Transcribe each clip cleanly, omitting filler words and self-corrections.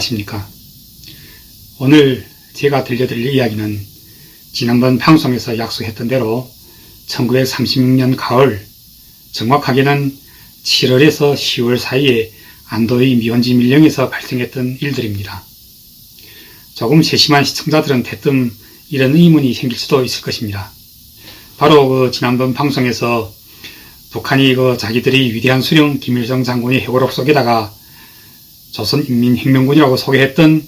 안녕하십니까. 오늘 제가 들려드릴 이야기는 지난번 방송에서 약속했던 대로 1936년 가을, 정확하게는 7월에서 10월 사이에 안도의 미혼지 밀령에서 발생했던 일들입니다. 조금 세심한 시청자들은 대뜸 이런 의문이 생길 수도 있을 것입니다. 바로 지난번 방송에서 북한이 자기들이 위대한 수령 김일성 장군의 회고록 속에다가 조선인민혁명군이라고 소개했던,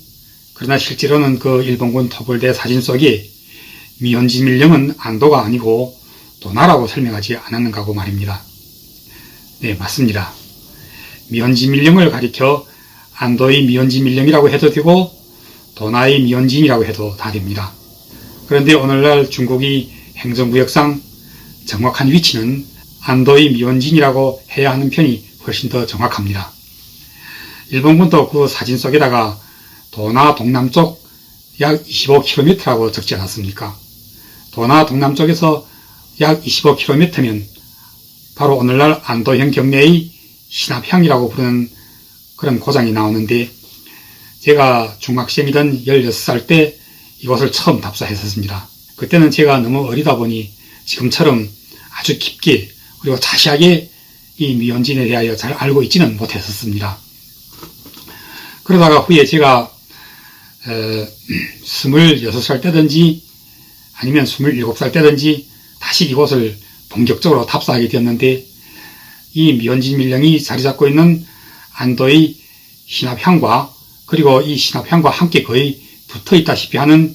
그러나 실제로는 일본군 토벌대 사진 속에 미혼지 밀령은 안도가 아니고 도나라고 설명하지 않았는가 하고 말입니다. 네, 맞습니다. 미혼지 밀령을 가리켜 안도의 미혼지 밀령이라고 해도 되고 도나의 미혼진이라고 해도 다 됩니다. 그런데 오늘날 중국이 행정구역상 정확한 위치는 안도의 미혼진이라고 해야 하는 편이 훨씬 더 정확합니다. 일본군도 그 사진 속에다가 도나 동남쪽 약 25km라고 적지 않았습니까? 도나 동남쪽에서 약 25km면 바로 오늘날 안도현 경내의 신합향이라고 부르는 그런 고장이 나오는데, 제가 중학생이던 16살 때 이곳을 처음 답사했었습니다. 그때는 제가 너무 어리다 보니 지금처럼 아주 깊게 그리고 자세하게 이 미혼진에 대하여 잘 알고 있지는 못했었습니다. 그러다가 후에 제가 26살 때든지 아니면 27살 때든지 다시 이곳을 본격적으로 답사하게 되었는데, 이 미혼진 밀령이 자리 잡고 있는 안도의 신합향과 그리고 이 신합향과 함께 거의 붙어 있다시피 하는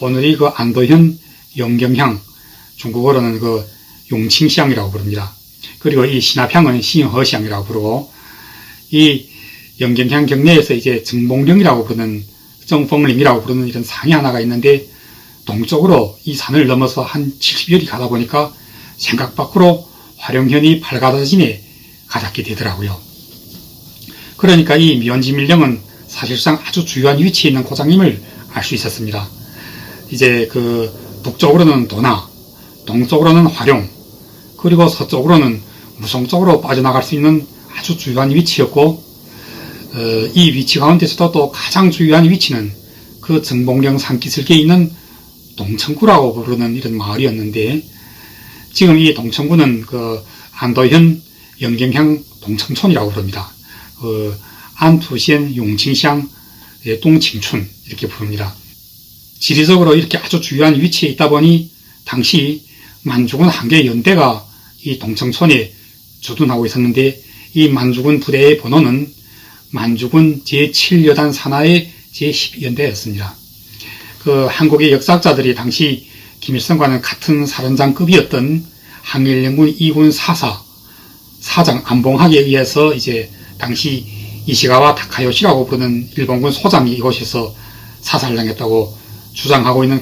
오늘의 안도현 영경향, 중국어로는 용칭시향이라고 부릅니다. 그리고 이 신합향은 신허시향이라고 부르고, 이 영경향 경내에서 이제 정봉령이라고 부르는, 정봉령이라고 부르는 이런 산이 하나가 있는데, 동쪽으로 이 산을 넘어서 한 70여리 가다 보니까 생각 밖으로 화룡현이 밝아져진에 가닿게 되더라고요. 그러니까 이 미혼지 밀령은 사실상 아주 주요한 위치에 있는 고장임을 알 수 있었습니다. 이제 북쪽으로는 도나, 동쪽으로는 화룡, 그리고 서쪽으로는 무송 쪽으로 빠져나갈 수 있는 아주 주요한 위치였고, 이 위치 가운데서도 또 가장 주요한 위치는 그 정봉령 산기슭에 있는 동청구라고 부르는 이런 마을이었는데, 지금 이 동청구는 안도현 영경향 동청촌이라고 부릅니다. 안투시엔 용칭시향 동칭춘 이렇게 부릅니다. 지리적으로 이렇게 아주 주요한 위치에 있다 보니 당시 만주군 한 개의 연대가 이 동청촌에 주둔하고 있었는데, 이 만주군 부대의 번호는 만주군 제7여단 산하의 제12연대였습니다. 한국의 역사학자들이 당시 김일성과는 같은 사령장급이었던 항일연군 2군 사장 안봉학에 의해서 이제 당시 이시가와 다카요시라고 부르는 일본군 소장이 이곳에서 사살당했다고 주장하고 있는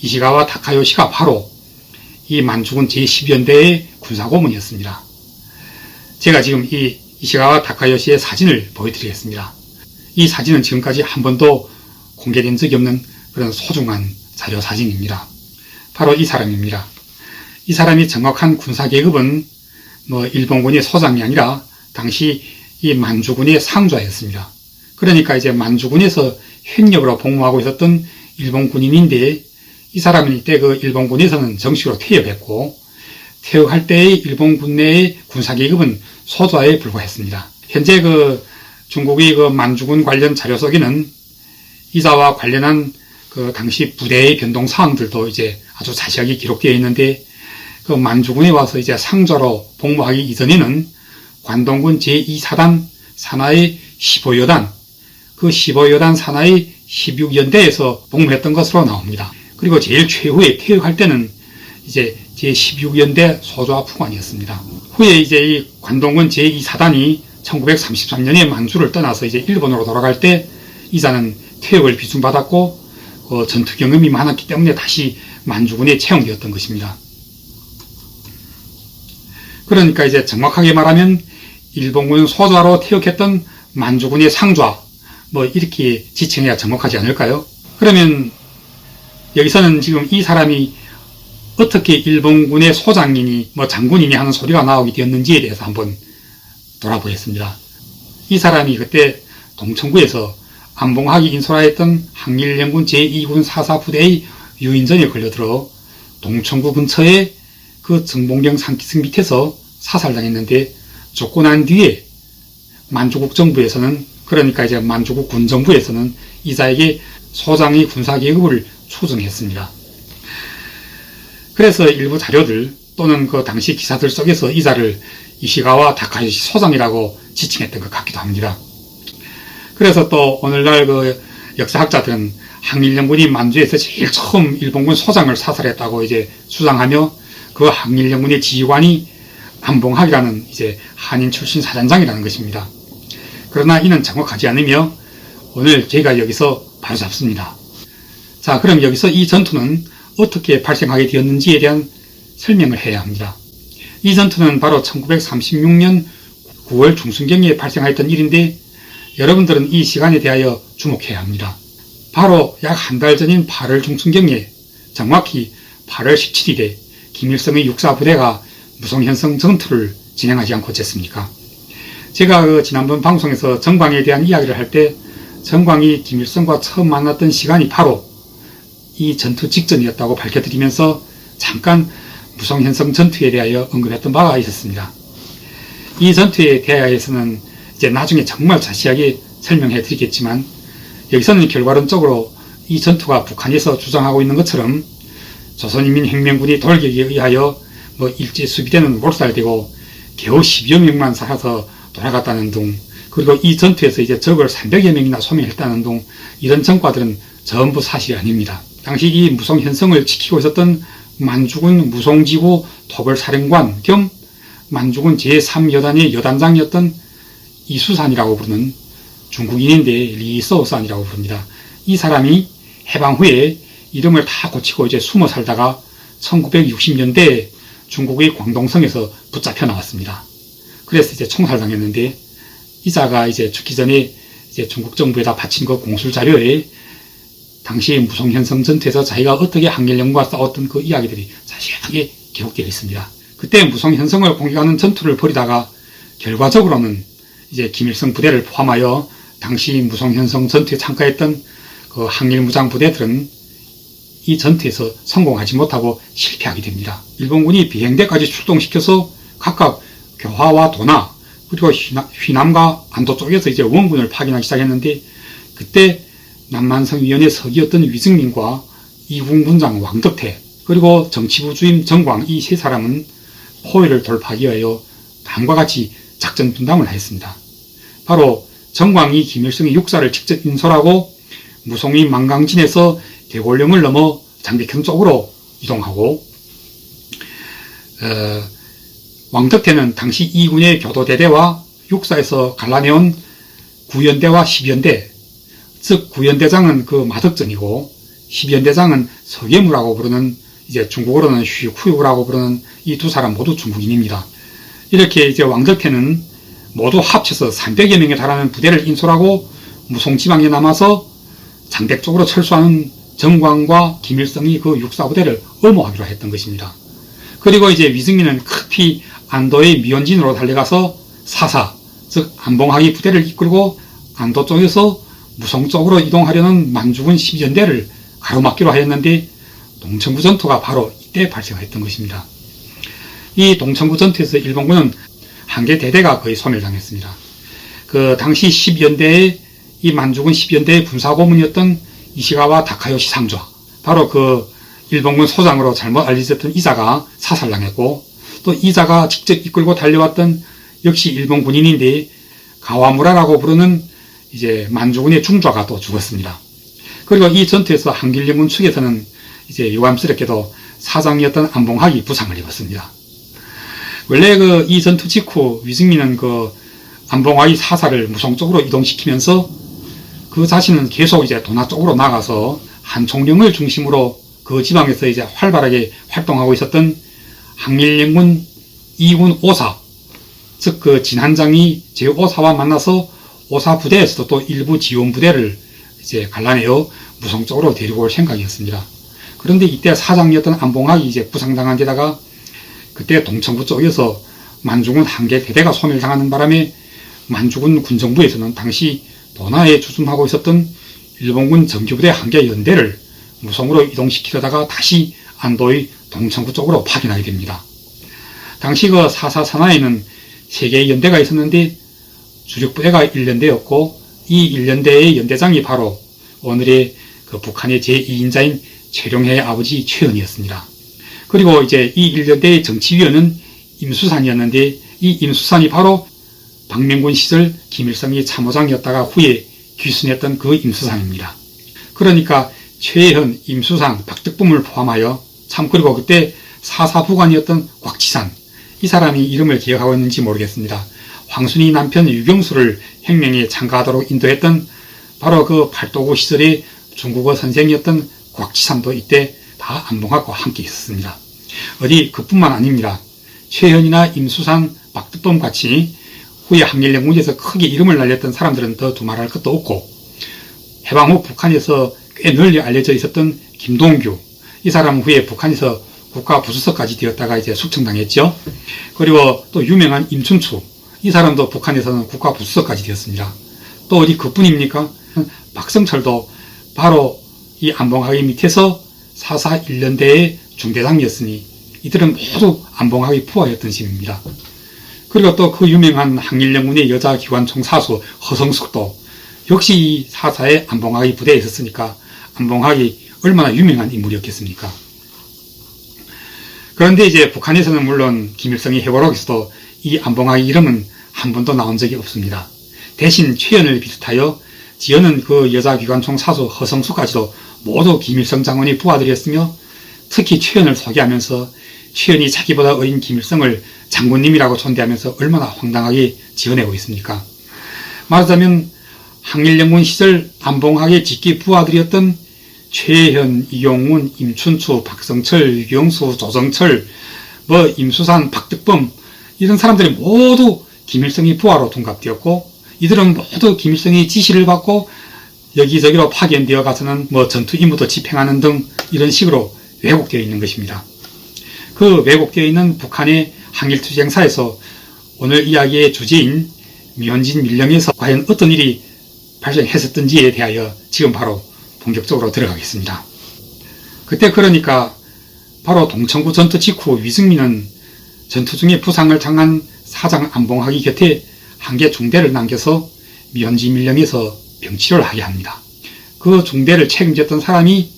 이시가와 다카요시가 바로 이 만주군 제12연대의 군사고문이었습니다. 제가 지금 이 이시가와 다카요시의 사진을 보여드리겠습니다. 이 사진은 지금까지 한 번도 공개된 적이 없는 그런 소중한 자료 사진입니다. 바로 이 사람입니다. 이 사람이 정확한 군사계급은 일본군의 소장이 아니라 당시 이 만주군의 상좌였습니다. 그러니까 이제 만주군에서 현역으로 복무하고 있었던 일본 군인인데, 이 사람은 이때 일본군에서는 정식으로 퇴역했고, 퇴역할 때의 일본군 내의 군사계급은 소좌에 불과했습니다. 현재 중국의 만주군 관련 자료 속에는 이자와 관련한 당시 부대의 변동 사항들도 이제 아주 자세하게 기록되어 있는데, 만주군에 와서 이제 상좌로 복무하기 이전에는 관동군 제2사단 산하의 15여단, 15여단 산하의 16연대에서 복무했던 것으로 나옵니다. 그리고 제일 최후에 퇴역할 때는 이제 제16연대 소좌副관이었습니다. 후에 이제 이 관동군 제2사단이 1933년에 만주를 떠나서 이제 일본으로 돌아갈 때 이자는 퇴역을 비준받았고, 전투 경험이 많았기 때문에 다시 만주군에 채용되었던 것입니다. 그러니까 이제 정확하게 말하면 일본군 소좌로 퇴역했던 만주군의 상좌, 이렇게 지칭해야 정확하지 않을까요? 그러면 여기서는 지금 이 사람이 어떻게 일본군의 소장이니 장군이니 하는 소리가 나오게 되었는지에 대해서 한번 돌아보겠습니다. 이 사람이 그때 동청구에서 안봉학이 인솔하였던 항일연군 제2군 사사부대의 유인전에 걸려들어 동청구 근처에 그 정봉경 산기슭 밑에서 사살당했는데 쫓고 난 뒤에 만주국 정부에서는, 그러니까 이제 만주국 군정부에서는 이자에게 소장의 군사계급을 추정했습니다. 그래서 일부 자료들 또는 그 당시 기사들 속에서 이자를 이시가와 다카요시 소장이라고 지칭했던 것 같기도 합니다. 그래서 또 오늘날 그 역사학자들은 항일연군이 만주에서 제일 처음 일본군 소장을 사살했다고 이제 주장하며 그 항일연군의 지휘관이 안봉학이라는 이제 한인 출신 사단장이라는 것입니다. 그러나 이는 정확하지 않으며 오늘 제가 여기서 바로잡습니다. 자, 그럼 여기서 이 전투는 어떻게 발생하게 되었는지에 대한 설명을 해야 합니다. 이 전투는 바로 1936년 9월 중순경에 발생하였던 일인데 여러분들은 이 시간에 대하여 주목해야 합니다. 바로 약 한 달 전인 8월 중순경에 정확히 8월 17일에 김일성의 육사부대가 무성현성 전투를 진행하지 않고 어쨌습니까? 제가 그 지난번 방송에서 정광에 대한 이야기를 할 때 정광이 김일성과 처음 만났던 시간이 바로 이 전투 직전이었다고 밝혀드리면서 잠깐 무성현성 전투에 대하여 언급했던 바가 있었습니다. 이 전투에 대하여서는 이제 나중에 정말 자세하게 설명해 드리겠지만 여기서는 결과론적으로 이 전투가 북한에서 주장하고 있는 것처럼 조선인민혁명군이 돌격에 의하여 일제 수비대는 몰살되고 겨우 10여 명만 살아서 돌아갔다는 등, 그리고 이 전투에서 이제 적을 300여 명이나 소멸했다는 등 이런 전과들은 전부 사실이 아닙니다. 당시 이 무성현성을 지키고 있었던 만주군 무송지구 토벌사령관 겸 만주군 제3여단의 여단장이었던 이수산이라고 부르는 중국인인데 리서우산이라고 부릅니다. 이 사람이 해방 후에 이름을 다 고치고 이제 숨어 살다가 1960년대에 중국의 광동성에서 붙잡혀 나왔습니다. 그래서 이제 총살당했는데 이자가 이제 죽기 전에 이제 중국 정부에다 바친 그 공술 자료에 당시 무성현성 전투에서 자기가 어떻게 항일연군과 싸웠던 그 이야기들이 자세하게 기록되어 있습니다. 그때 무성현성을 공격하는 전투를 벌이다가 결과적으로는 이제 김일성 부대를 포함하여 당시 무성현성 전투에 참가했던 그 항일무장 부대들은 이 전투에서 성공하지 못하고 실패하게 됩니다. 일본군이 비행대까지 출동시켜서 각각 교화와 도나 그리고 휘남과 안도 쪽에서 이제 원군을 파견하기 시작했는데 그때 남만성위원회 서기였던 위증민과 이군 군장 왕덕태 그리고 정치부 주임 정광 이 세 사람은 포위를 돌파하기 위하여 다음과 같이 작전 분담을 하였습니다. 바로 정광이 김일성의 육사를 직접 인솔하고 무송이 만강진에서 대골령을 넘어 장백현 쪽으로 이동하고 왕덕태는 당시 2군의 교도대대와 육사에서 갈라내온 9연대와 10연대, 즉 9연대장은 그 마덕전이고 10연대장은 서계무라고 부르는 이제 중국어로는 휘쿠유라고 부르는 이 두 사람 모두 중국인입니다. 이렇게 이제 왕덕태는 모두 합쳐서 300여 명에 달하는 부대를 인솔하고 무송지방에 남아서 장백 쪽으로 철수하는 정광과 김일성이 그 육사부대를 엄호하기로 했던 것입니다. 그리고 이제 위승민은 급히 안도의 미원진으로 달려가서 사사, 즉 안봉학이 부대를 이끌고 안도 쪽에서 무송 쪽으로 이동하려는 만주군 10연대를 가로막기로 하였는데 동청구 전투가 바로 이때 발생했던 것입니다. 이 동청구 전투에서 일본군은 한 개 대대가 거의 소멸당했습니다. 그 당시 10연대의 이 만주군 10연대의 군사고문이었던 이시가와 다카요시 상좌, 바로 그 일본군 소장으로 잘못 알려졌던 이자가 사살당했고 또 이자가 직접 이끌고 달려왔던 역시 일본 군인인데 가와무라라고 부르는 이제 만주군의 중좌가 또 죽었습니다. 그리고 이 전투에서 항일연군 측에서는 이제 유감스럽게도 사장이었던 안봉학이 부상을 입었습니다. 원래 그 이 전투 직후 위승민은 그 안봉학이 사사를 무송 쪽으로 이동시키면서 그 자신은 계속 이제 도나 쪽으로 나가서 한총령을 중심으로 그 지방에서 이제 활발하게 활동하고 있었던 항일연군 2군 오사, 즉 그 진한장이 제5사와 만나서 오사 부대에서도 또 일부 지원 부대를 이제 갈라내어 무송 쪽으로 데리고 올 생각이었습니다. 그런데 이때 사장이었던 안봉학이 이제 부상당한 데다가 그때 동청구 쪽에서 만주군 한 개 대대가 소멸당하는 바람에 만주군 군정부에서는 당시 도나에 주둔하고 있었던 일본군 정규부대 한 개 연대를 무송으로 이동시키려다가 다시 안도의 동천구 쪽으로 파견하게 됩니다. 당시 그 4.4 산하에는 3개의 연대가 있었는데 주력부대가 1연대였고 이 1연대의 연대장이 바로 오늘의 그 북한의 제2인자인 최룡해의 아버지 최은이었습니다. 그리고 이제 이 1연대의 정치위원은 임수산이었는데 이 임수산이 바로 박명군 시절 김일성이 참모장이었다가 후에 귀순했던 그 임수산입니다. 그러니까 최현, 임수산, 박덕범을 포함하여 참 그리고 그때 4.4 부관이었던 곽지산 이 사람이 이름을 기억하고 있는지 모르겠습니다. 황순이 남편 유경수를 혁명에 참가하도록 인도했던 바로 그 팔도구 시절의 중국어 선생이었던 곽지산도 이때 다 안봉학과 함께 있었습니다. 어디 그뿐만 아닙니다. 최현이나 임수산, 박덕범 같이 후에 한일연군에서 크게 이름을 날렸던 사람들은 더 두말할 것도 없고 해방 후 북한에서 꽤 널리 알려져 있었던 김동규 이 사람은 후에 북한에서 국가부수석까지 되었다가 이제 숙청당했죠. 그리고 또 유명한 임춘추 이 사람도 북한에서는 국가부수석까지 되었습니다. 또 어디 그뿐입니까? 박성철도 바로 이 안봉학의 밑에서 4.4 1년대의 중대장이었으니 이들은 모두 안봉학의 부하였던 셈입니다. 그리고 또 그 유명한 한일연군의 여자기관총 사수 허성숙도 역시 이 4.4의 안봉학의 부대에 있었으니까 안봉학이 얼마나 유명한 인물이었겠습니까? 그런데 이제 북한에서는 물론 김일성의 회고록에서도 이 안봉학의 이름은 한 번도 나온 적이 없습니다. 대신 최연을 비롯하여 지연은 그 여자기관총 사수 허성숙까지도 모두 김일성 장군의 부하들이었으며 특히 최연을 소개하면서 최연이 자기보다 어린 김일성을 장군님이라고 존대하면서 얼마나 황당하게 지어내고 있습니까? 말하자면 한일연군 시절 안봉학의 직계 부하들이었던 최현, 이용문, 임춘추, 박성철, 유경수, 조정철, 임수산, 박덕범 이런 사람들이 모두 김일성의 부하로 둔갑되었고 이들은 모두 김일성의 지시를 받고 여기저기로 파견되어 가서는 전투 임무도 집행하는 등 이런 식으로 왜곡되어 있는 것입니다. 그 왜곡되어 있는 북한의 항일투쟁사에서 오늘 이야기의 주제인 미혼진 밀령에서 과연 어떤 일이 발생했었던지에 대하여 지금 바로 본격적으로 들어가겠습니다. 그때 그러니까 바로 동천구 전투 직후 위승민은 전투 중에 부상을 당한 사장 안봉학이 곁에 한 개 중대를 남겨서 미혼진 밀령에서 병치료를 하게 합니다. 그 중대를 책임졌던 사람이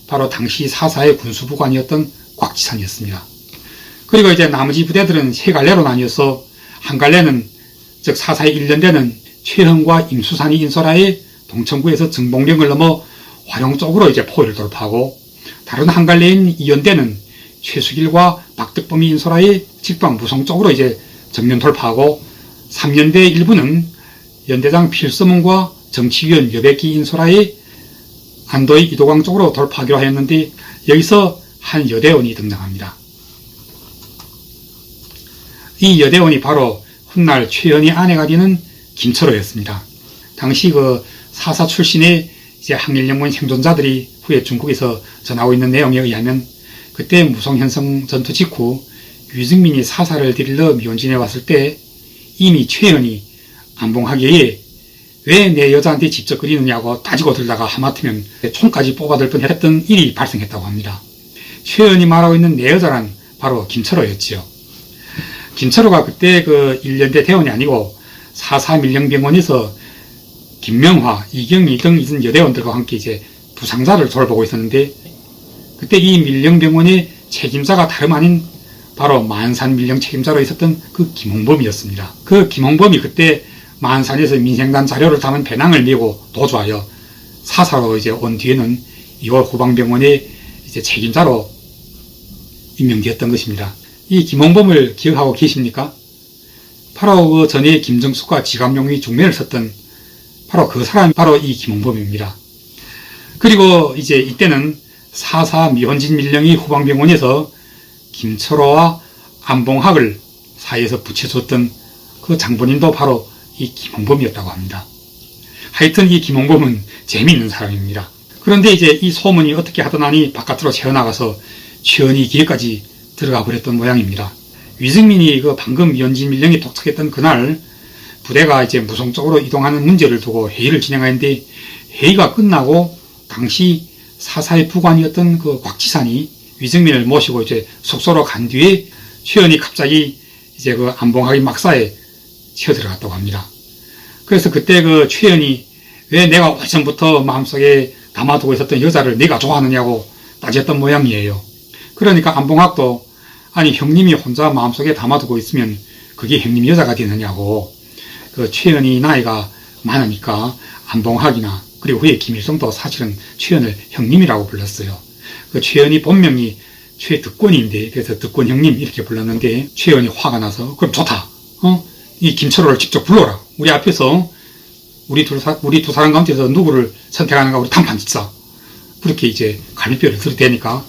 바로 당시 4.4의 군수부관이었던 곽지산이었습니다. 그리고 이제 나머지 부대들은 세 갈래로 나뉘어서 한 갈래는 즉 4.4의 1년대는 최현과 임수산이 인솔하에 동천구에서 정봉령을 넘어 화룡 쪽으로 이제 포위를 돌파하고 다른 한 갈래인 2연대는 최수길과 박덕범이 인솔하에 직방 무송 쪽으로 이제 정면 돌파하고 3연대 일부는 연대장 필서문과 정치위원 여백기 인솔하에 안도의 이도강 쪽으로 돌파하기로 하였는데 여기서 한 여대원이 등장합니다. 이 여대원이 바로 훗날 최현의 아내가 되는 김철호였습니다. 당시 그 4.4 출신의 이제 한일연군 생존자들이 후에 중국에서 전하고 있는 내용에 의하면 그때 무송현성 전투 직후 유승민이 사사를 데리러 미혼진에 왔을 때 이미 최현이 안봉학에 왜 내 여자한테 직접 그리느냐고 따지고 들다가 하마터면 총까지 뽑아들 뻔했던 일이 발생했다고 합니다. 최현이 말하고 있는 내 여자란 바로 김철호였지요. 김철호가 그때 그 1년대 대원이 아니고 4.4 밀령병원에서 김명화, 이경희 등 이런 여대원들과 함께 이제 부상자를 돌보고 있었는데 그때 이 밀령병원의 책임자가 다름 아닌 바로 만산 밀령 책임자로 있었던 그 김홍범이었습니다. 그 김홍범이 그때 만산에서 민생단 자료를 담은 배낭을 메고 도주하여 사사로 이제 온 뒤에는 2월 후방병원의 이제 책임자로 임명되었던 것입니다. 이 김홍범을 기억하고 계십니까? 바로 그 전에 김정숙과 지감용의 중매를 썼던 바로 그 사람이 바로 이 김홍범입니다. 그리고 이제 이때는 4.4 미혼진 밀령이 후방병원에서 김철호와 안봉학을 사이에서 붙여줬던 그 장본인도 바로 이 김홍범이었다고 합니다. 하여튼 이 김홍범은 재미있는 사람입니다. 그런데 이제 이 소문이 어떻게 하던 하니 바깥으로 새어나가서 최은희 귀에까지 들어가 버렸던 모양입니다. 위승민이 그 방금 미혼진 밀령이 도착했던 그날 부대가 이제 무성적으로 이동하는 문제를 두고 회의를 진행하는데, 회의가 끝나고 당시 사사의 부관이었던 그 곽지산이 위증민을 모시고 이제 숙소로 간 뒤에 최연이 갑자기 이제 그 안봉학의 막사에 치어들어갔다고 합니다. 그래서 그때 그 최연이 왜 내가 오래전부터 마음속에 담아두고 있었던 여자를 네가 좋아하느냐고 따졌던 모양이에요. 그러니까 안봉학도 아니 형님이 혼자 마음속에 담아두고 있으면 그게 형님 여자가 되느냐고, 그 최연이 나이가 많으니까 안봉학이나 그리고 후에 김일성도 사실은 최연을 형님이라고 불렀어요. 그 최연이 본명이 최득권인데 그래서 득권 형님 이렇게 불렀는데, 최연이 화가 나서 그럼 좋다. 이 김철호를 직접 불러라. 우리 앞에서 우리 두 사람 가운데서 누구를 선택하는가 우리 단판 짓자. 그렇게 이제 갈비뼈를 들이대니까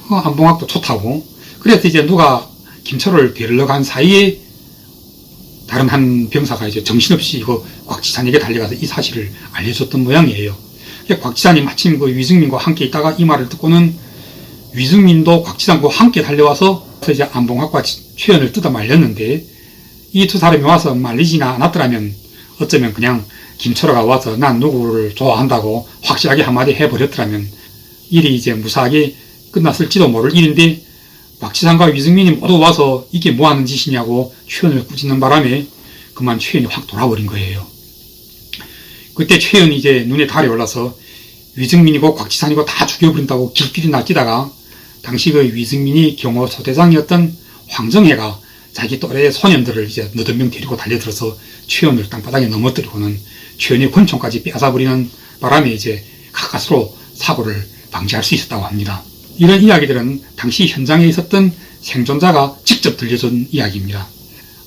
안봉학도 좋다고. 그래서 이제 누가 김철호를 데리러 간 사이에 다른 한 병사가 이제 정신없이 이거 곽지산에게 달려가서 이 사실을 알려줬던 모양이에요. 곽지산이 마침 그 위증민과 함께 있다가 이 말을 듣고는 위증민도 곽지산과 함께 달려와서 이제 안봉학과 최연을 뜯어 말렸는데, 이 두 사람이 와서 말리지나 않았더라면 어쩌면 그냥 김철호가 와서 난 누구를 좋아한다고 확실하게 한마디 해버렸더라면 일이 이제 무사하게 끝났을지도 모를 일인데, 곽지산과 위증민이 모두 와서 이게 뭐하는 짓이냐고 최연을 꾸짖는 바람에 그만 최연이 확 돌아버린 거예요. 그때 최연이 이제 눈에 달이 올라서 위증민이고 곽지산이고 다 죽여버린다고 길길이 날뛰다가 당시 그 위증민이 경호 소대장이었던 황정혜가 자기 또래의 소년들을 이제 너댓 명 데리고 달려들어서 최연을 땅바닥에 넘어뜨리고는 최연의 권총까지 빼앗아버리는 바람에 이제 가까스로 사고를 방지할 수 있었다고 합니다. 이런 이야기들은 당시 현장에 있었던 생존자가 직접 들려준 이야기입니다.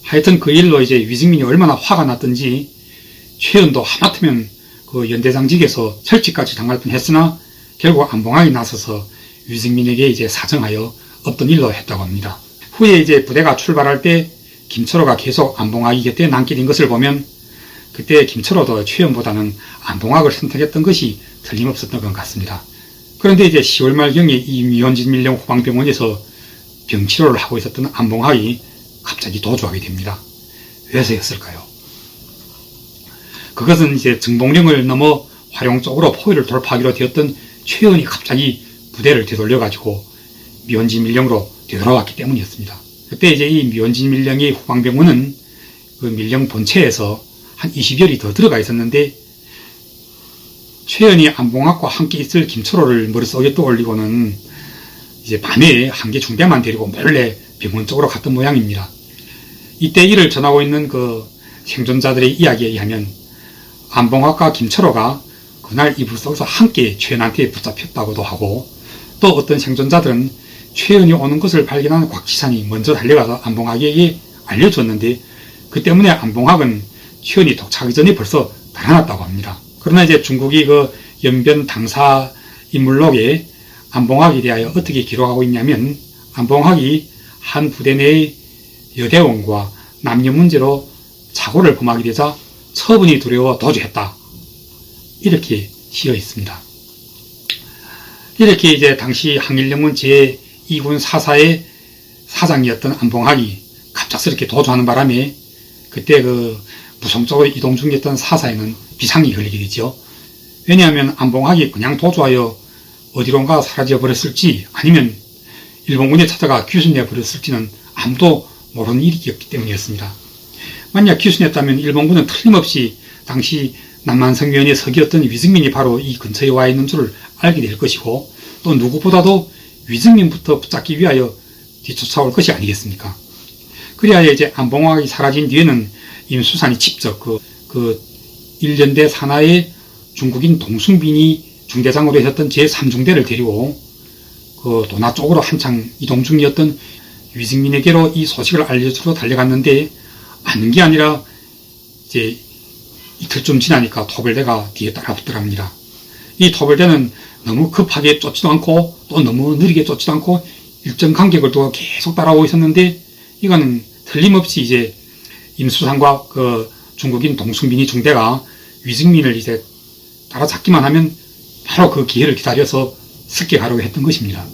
하여튼 그 일로 이제 위증민이 얼마나 화가 났던지 최연도 하마터면 그 연대장직에서 철직까지 당할 뻔했으나 결국 안봉학이 나서서 위증민에게 이제 사정하여 없던 일로 했다고 합니다. 후에 이제 부대가 출발할 때 김철호가 계속 안봉학이 곁에 남게 된 것을 보면 그때 김철호도 최연보다는 안봉학을 선택했던 것이 틀림없었던 것 같습니다. 그런데 이제 10월 말경에 이 미원진밀령 후방병원에서 병치료를 하고 있었던 안봉학이 갑자기 도주하게 됩니다. 왜서였을까요? 그것은 이제 정봉령을 넘어 화룡 쪽으로 포위를 돌파하기로 되었던 최연이 갑자기 부대를 되돌려가지고 미원진밀령으로 되돌아왔기 때문이었습니다. 그때 이제 이 미원진밀령의 후방병원은 그 밀령 본체에서 한 20여리 더 들어가 있었는데, 최연이 안봉학과 함께 있을 김철호를 머릿속에 떠올리고는 이제 밤에 한개 중대만 데리고 몰래 병원 쪽으로 갔던 모양입니다. 이때 이를 전하고 있는 그 생존자들의 이야기에 의하면 안봉학과 김철호가 그날 이불 속에서 함께 최연한테 붙잡혔다고도 하고, 또 어떤 생존자들은 최연이 오는 것을 발견한 곽지산이 먼저 달려가서 안봉학에게 알려줬는데 그 때문에 안봉학은 최연이 도착하기 전에 벌써 달아났다고 합니다. 그러나 이제 중국이 그 연변 당사 인물록에 안봉학에 대하여 어떻게 기록하고 있냐면, 안봉학이 한 부대 내의 여대원과 남녀 문제로 착오를 범하게 되자 처분이 두려워 도주했다. 이렇게 쓰여 있습니다. 이렇게 이제 당시 항일연문 제2군 사사의 사장이었던 안봉학이 갑작스럽게 도주하는 바람에 그때 그 무성적으로 이동 중이었던 사사에는 비상이 걸리게 되죠. 왜냐하면 안봉학이 그냥 도주하여 어디론가 사라져 버렸을지 아니면 일본군에 찾아가 귀순해 버렸을지는 아무도 모르는 일이었기 때문이었습니다. 만약 귀순했다면 일본군은 틀림없이 당시 남한성위원회 서기였던 위증민이 바로 이 근처에 와 있는 줄을 알게 될 것이고, 또 누구보다도 위증민부터 붙잡기 위하여 뒤쫓아올 것이 아니겠습니까? 그래야 이제 안봉학이 사라진 뒤에는 임수산이 직접 그 1년대 산하의 중국인 동승빈이 중대장으로 있었던 제3중대를 데리고 그 도나 쪽으로 한창 이동 중이었던 위증민에게로 이 소식을 알려주러 달려갔는데, 아는 게 아니라 이제 이틀쯤 지나니까 토벌대가 뒤에 따라붙더랍니다. 이 토벌대는 너무 급하게 쫓지도 않고 또 너무 느리게 쫓지도 않고 일정 간격을 두고 계속 따라오고 있었는데, 이거는 틀림없이 이제 임수산과 그 중국인 동승빈이 중대가 위증민을 이제 따라잡기만 하면 바로 그 기회를 기다려서 습격하려고 했던 것입니다.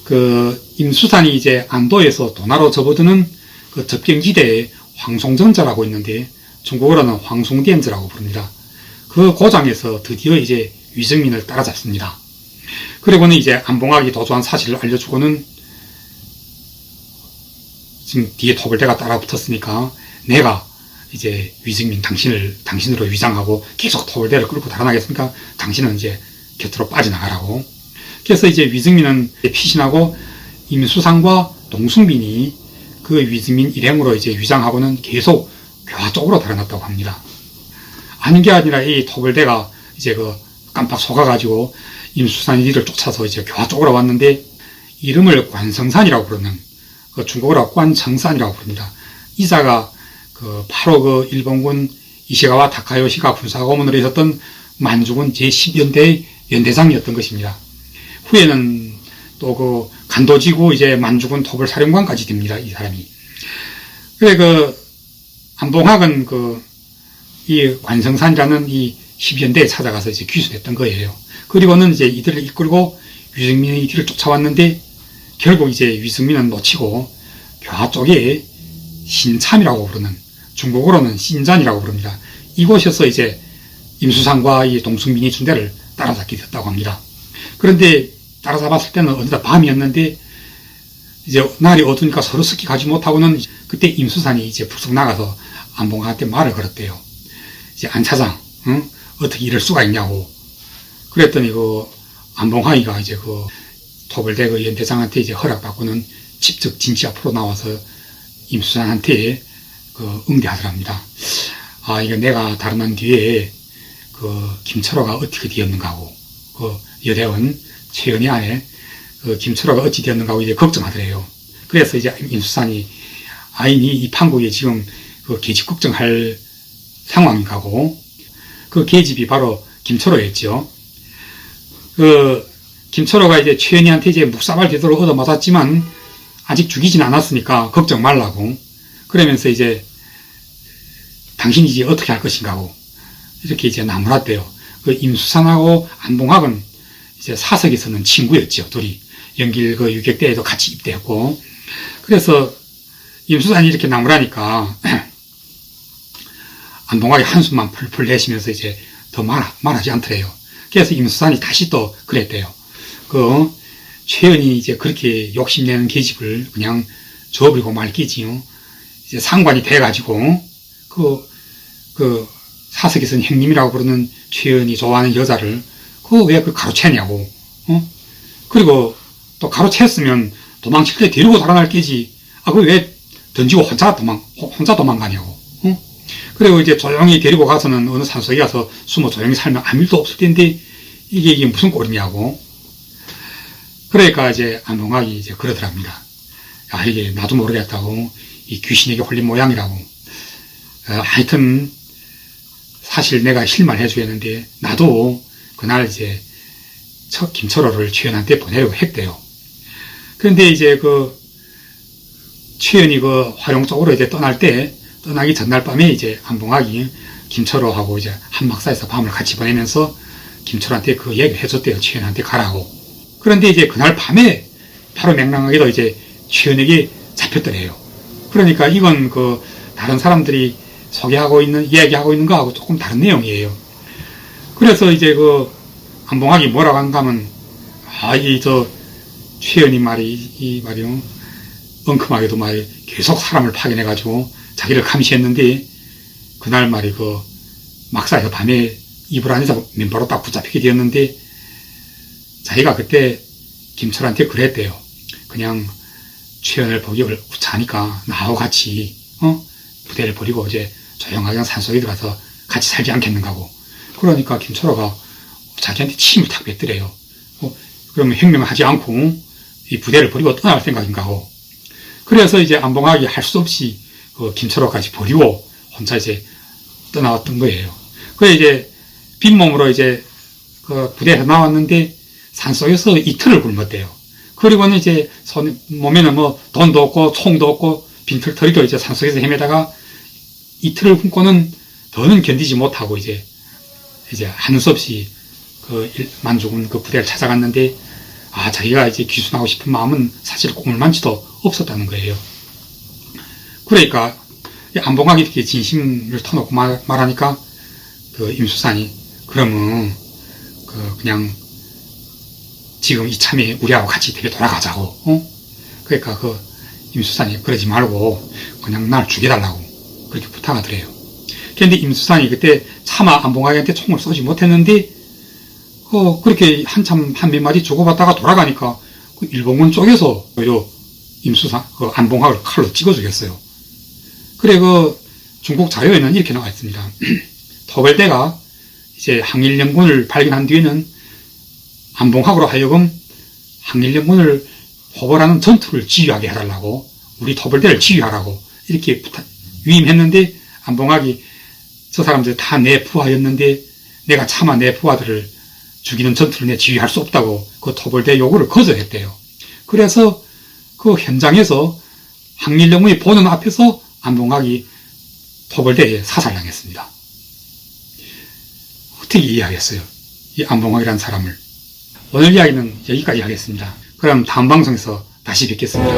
그 임수산이 이제 안도에서 도나로 접어드는 그 접경지대에 황송전자라고 있는데, 중국어로는 황송디엔즈라고 부릅니다. 그 고장에서 드디어 이제 위증민을 따라잡습니다. 그리고는 이제 안봉학이 도주한 사실을 알려주고는 지금 뒤에 토벌대가 따라붙었으니까 내가 이제 위증민 당신으로 위장하고 계속 토벌대를 끌고 달아나겠으니까 당신은 이제 곁으로 빠져나가라고. 그래서 이제 위증민은 피신하고 임수상과 동숭빈이 그 위증민 일행으로 이제 위장하고는 계속 교화 쪽으로 달아났다고 합니다. 아닌 게 아니라 이 토벌대가 이제 그 깜빡 속아가지고 임수산이 이를 쫓아서 이제 교화 쪽으로 왔는데 이름을 관성산이라고 부르는 그 중국어로 관청산이라고 부릅니다. 이자가 바로 그 일본군 이시가와 다카요시가 군사고문으로 있었던 만주군 제10연대의 연대장이었던 것입니다. 후에는 또 그 간도지구 이제 만주군 토벌사령관까지 됩니다. 이 사람이. 그래 안봉학은 이 관성산이라는 이 10연대에 찾아가서 이제 귀순했던 거예요. 그리고는 이제 이들을 이끌고 위승민의 뒤를 쫓아왔는데 결국 이제 위승민은 놓치고 교화 쪽에 신참이라고 부르는 중국어로는 신잔이라고 부릅니다. 이곳에서 이제 임수상과 이 동숭민이 준대를 따라잡게 됐다고 합니다. 그런데 따라잡았을 때는 어느덧 밤이었는데 이제 날이 어두우니까 서로 습기 가지 못하고는 그때 임수산이 이제 불쑥 나가서 안봉학한테 말을 걸었대요. 이제 안 차장, 응? 어떻게 이럴 수가 있냐고. 그랬더니 안봉학이가 이제 토벌대 연대장한테 이제 허락받고는 직접 진지 앞으로 나와서 임수산한테 응대하더랍니다. 아, 이거 내가 달아난 뒤에 김철호가 어떻게 되었는가 하고, 여대원 최연희 안에 김철호가 어찌 되었는가 하고 이제 걱정하더래요. 그래서 이제 임수산이 아이니 이 판국에 지금 계집 걱정할 상황인가고, 그 계집이 바로 김철호였죠. 김철호가 이제 최연희한테 이제 묵사발 되도록 얻어맞았지만 아직 죽이진 않았으니까 걱정 말라고. 그러면서 이제 당신이 이제 어떻게 할 것인가 하고 이렇게 이제 나무랐대요. 임수산하고 안봉학은 이제 사석에서는 친구였죠. 둘이 연길 유격대에도 같이 입대했고. 그래서 임수산이 이렇게 나무라니까 안봉학이 한숨만 풀풀 내쉬면서 이제 더 말하지 않더래요. 그래서 임수산이 다시 또 그랬대요. 최연이 이제 그렇게 욕심내는 계집을 그냥 줘버리고 말기지요. 이제 상관이 돼가지고, 사석에서는 형님이라고 부르는 최연이 좋아하는 여자를, 왜 가로채냐고, 그리고 또 가로챘으면 도망칠 때 데리고 달아날 게지. 그걸 왜 던지고 혼자 도망가냐고, 그리고 이제 조용히 데리고 가서는 어느 산속에 가서 숨어 조용히 살면 아무 일도 없을 텐데, 이게 무슨 꼴이냐고. 그러니까 이제 안봉학이 이제 그러더랍니다. 이게 나도 모르겠다고. 이 귀신에게 홀린 모양이라고. 하여튼, 사실 내가 실만 해주겠는데, 나도 그날 이제 첫 김철호를 최연한테 보내려고 했대요. 그런데 이제 최연이 화룡 쪽으로 이제 떠나기 전날 밤에 이제 안봉학이 김철호하고 이제 한막사에서 밤을 같이 보내면서 김철호한테 그 얘기를 해줬대요. 최연한테 가라고. 그런데 이제 그날 밤에 바로 명랑하게도 이제 최연에게 잡혔더래요. 그러니까 이건 다른 사람들이 이야기하고 있는 거하고 조금 다른 내용이에요. 그래서 이제 안봉학이 뭐라고 한가 하면, 최연이 이 말이요. 엉큼하게도 계속 사람을 파견해가지고 자기를 감시했는데, 그날 막사에서 밤에 이불 안에서 맨바로 딱 붙잡히게 되었는데, 자기가 그때 김철한테 그랬대요. 그냥 최연을 보기 구차하니까 나하고 같이 부대를 버리고 이제 조용하게 산속에 들어가서 같이 살지 않겠는가 하고. 그러니까 김철호가 자기한테 침을 탁 뱉더래요. 그러면 혁명을 하지 않고 이 부대를 버리고 떠날 생각인가 하고. 그래서 이제 안봉학이 할 수 없이 김철호까지 버리고 혼자 이제 떠나왔던 거예요. 그래 이제 빈몸으로 이제 부대에서 나왔는데 산속에서 이틀을 굶었대요. 그리고는 이제 몸에는 돈도 없고 총도 없고 빈털터리도 이제 산속에서 헤매다가 이틀을 굶고는 더는 견디지 못하고 이제 하는 수 없이 만주군 부대를 찾아갔는데, 자기가 이제 귀순하고 싶은 마음은 사실 꿈을 만치도 없었다는 거예요. 그러니까 이 안봉학이 이렇게 진심을 터놓고 말하니까 그 임수산이 그러면 그냥 지금 이참에 우리하고 같이 되게 돌아가자고. 그러니까 그 임수산이 그러지 말고 그냥 날 죽여달라고 그렇게 부탁하더래요. 그런데 임수산이 그때 차마 안봉학한테 총을 쏘지 못했는데 그렇게 한참 한 몇 마디 주고받다가 돌아가니까 그 일본군 쪽에서 오히려 임수산 안봉학을 칼로 찍어 죽였어요. 그래 중국 자료에는 이렇게 나와 있습니다. 토벌대가 이제 항일연군을 발견한 뒤에는 안봉학으로 하여금 항일연군을 호벌하는 전투를 지휘하게 해달라고, 우리 토벌대를 지휘하라고 이렇게 위임했는데, 안봉학이 저 사람들 다 내 부하였는데 내가 차마 내 부하들을 죽이는 전투를 내 지휘할 수 없다고 그 토벌대 요구를 거절했대요. 그래서 그 현장에서 항일연군이 보는 앞에서 안봉학이 토벌대에 사살당했습니다. 어떻게 이해하겠어요? 이 안봉학이라는 사람을. 오늘 이야기는 여기까지 하겠습니다. 그럼 다음 방송에서 다시 뵙겠습니다.